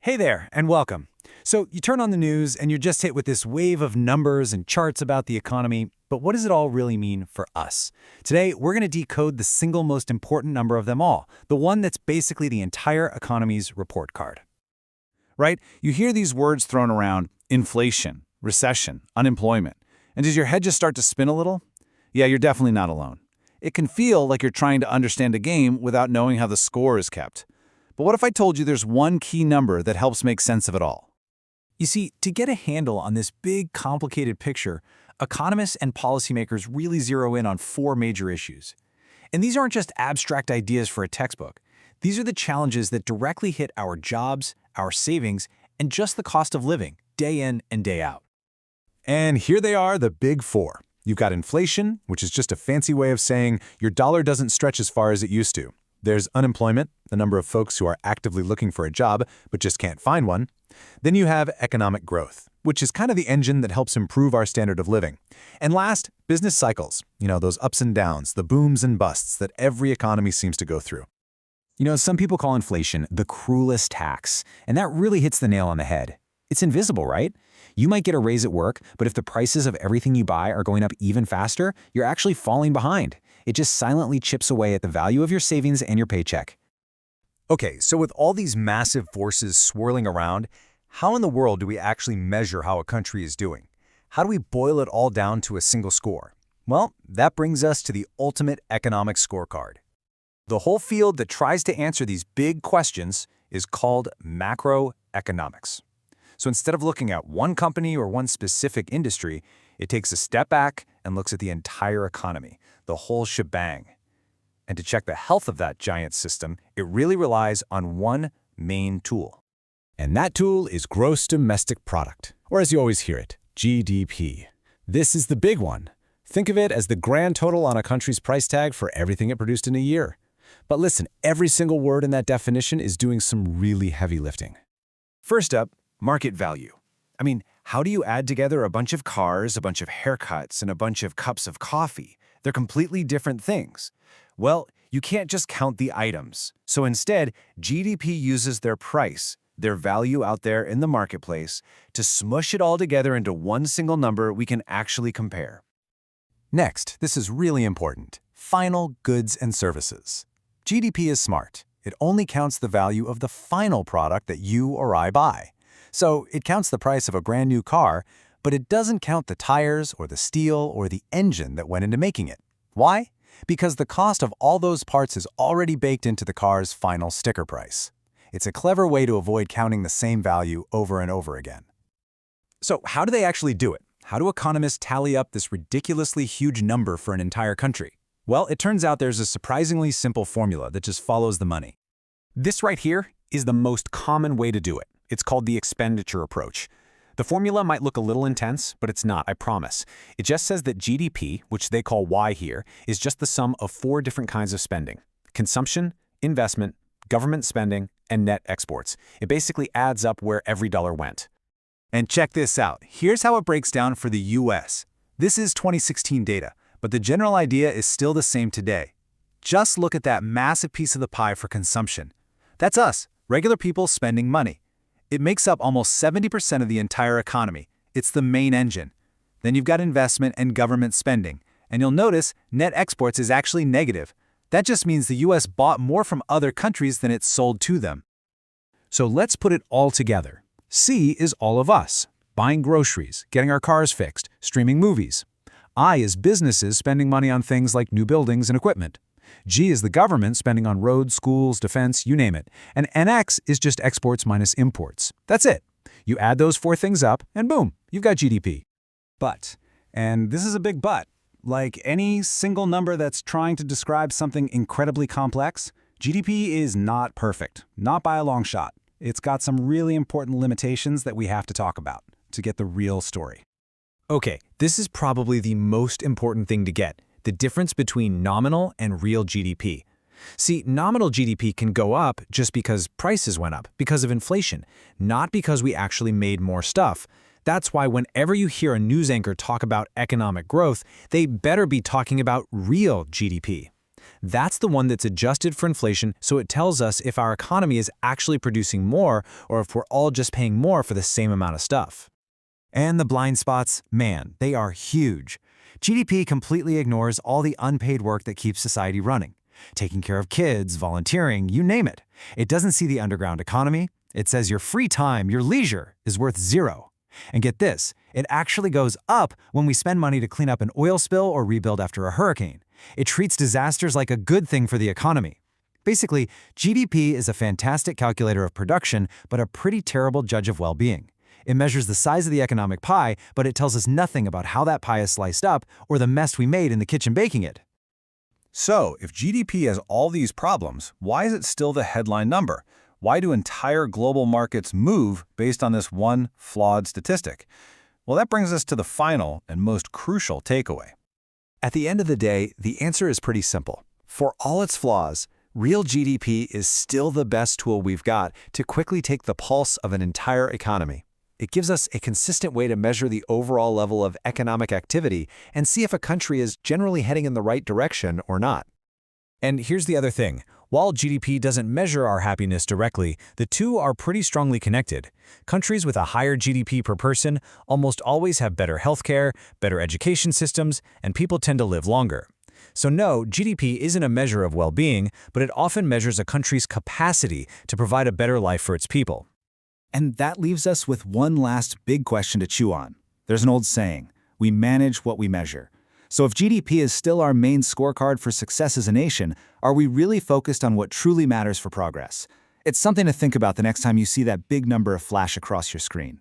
Hey there, and welcome. So, you turn on the news and you're just hit with this wave of numbers and charts about the economy, but what does it all really mean for us? Today, we're going to decode the single most important number of them all, the one that's basically the entire economy's report card. Right? You hear these words thrown around: inflation, recession, unemployment. And does your head just start to spin a little? Yeah, you're definitely not alone. It can feel like you're trying to understand a game without knowing how the score is kept. But what if I told you there's one key number that helps make sense of it all? You see, to get a handle on this big, complicated picture, economists and policymakers really zero in on four major issues. And these aren't just abstract ideas for a textbook. These are the challenges that directly hit our jobs, our savings, and just the cost of living, day in and day out. And here they are, the big four. You've got inflation, which is just a fancy way of saying your dollar doesn't stretch as far as it used to. There's unemployment, the number of folks who are actively looking for a job but just can't find one. Then you have economic growth, which is kind of the engine that helps improve our standard of living. And last, business cycles. Those ups and downs, the booms and busts that every economy seems to go through. Some people call inflation the cruelest tax, and that really hits the nail on the head. It's invisible, right? You might get a raise at work, but if the prices of everything you buy are going up even faster, you're actually falling behind. It just silently chips away at the value of your savings and your paycheck. Okay, so with all these massive forces swirling around, how in the world do we actually measure how a country is doing? How do we boil it all down to a single score? Well, that brings us to the ultimate economic scorecard. The whole field that tries to answer these big questions is called macroeconomics. So instead of looking at one company or one specific industry, it takes a step back and looks at the entire economy, the whole shebang. And to check the health of that giant system, it really relies on one main tool. And that tool is gross domestic product, or as you always hear it, GDP. This is the big one. Think of it as the grand total on a country's price tag for everything it produced in a year. But listen, every single word in that definition is doing some really heavy lifting. First up, market value. How do you add together a bunch of cars, a bunch of haircuts, and a bunch of cups of coffee? They're completely different things. Well, you can't just count the items. So instead, GDP uses their price, their value out there in the marketplace, to smush it all together into one single number we can actually compare. Next, this is really important: final goods and services. GDP is smart. It only counts the value of the final product that you or I buy. So it counts the price of a brand new car, but it doesn't count the tires or the steel or the engine that went into making it. Why? Because the cost of all those parts is already baked into the car's final sticker price. It's a clever way to avoid counting the same value over and over again. So how do they actually do it? How do economists tally up this ridiculously huge number for an entire country? Well, it turns out there's a surprisingly simple formula that just follows the money. This right here is the most common way to do it. It's called the expenditure approach. The formula might look a little intense, but it's not, I promise. It just says that GDP, which they call Y here, is just the sum of four different kinds of spending: consumption, investment, government spending, and net exports. It basically adds up where every dollar went. And check this out. Here's how it breaks down for the US. This is 2016 data, but the general idea is still the same today. Just look at that massive piece of the pie for consumption. That's us, regular people spending money. It makes up almost 70% of the entire economy. It's the main engine. Then you've got investment and government spending. And you'll notice net exports is actually negative. That just means the US bought more from other countries than it sold to them. So let's put it all together. C is all of us, buying groceries, getting our cars fixed, streaming movies. I is businesses spending money on things like new buildings and equipment. G is the government spending on roads, schools, defense, you name it. And NX is just exports minus imports. That's it. You add those four things up, and boom, you've got GDP. But, and this is a big but, like any single number that's trying to describe something incredibly complex, GDP is not perfect, not by a long shot. It's got some really important limitations that we have to talk about to get the real story. Okay, this is probably the most important thing to get: the difference between nominal and real GDP. See, nominal GDP can go up just because prices went up, because of inflation, not because we actually made more stuff. That's why whenever you hear a news anchor talk about economic growth, they better be talking about real GDP. That's the one that's adjusted for inflation, so it tells us if our economy is actually producing more or if we're all just paying more for the same amount of stuff. And the blind spots, man, they are huge. GDP completely ignores all the unpaid work that keeps society running. Taking care of kids, volunteering, you name it. It doesn't see the underground economy. It says your free time, your leisure, is worth zero. And get this, it actually goes up when we spend money to clean up an oil spill or rebuild after a hurricane. It treats disasters like a good thing for the economy. Basically, GDP is a fantastic calculator of production, but a pretty terrible judge of well-being. It measures the size of the economic pie, but it tells us nothing about how that pie is sliced up or the mess we made in the kitchen baking it. So, if GDP has all these problems, why is it still the headline number? Why do entire global markets move based on this one flawed statistic? Well, that brings us to the final and most crucial takeaway. At the end of the day, the answer is pretty simple. For all its flaws, real GDP is still the best tool we've got to quickly take the pulse of an entire economy. It gives us a consistent way to measure the overall level of economic activity and see if a country is generally heading in the right direction or not. And here's the other thing. While GDP doesn't measure our happiness directly, the two are pretty strongly connected. Countries with a higher GDP per person almost always have better healthcare, better education systems, and people tend to live longer. So no, GDP isn't a measure of well-being, but it often measures a country's capacity to provide a better life for its people. And that leaves us with one last big question to chew on. There's an old saying, we manage what we measure. So if GDP is still our main scorecard for success as a nation, are we really focused on what truly matters for progress? It's something to think about the next time you see that big number flash across your screen.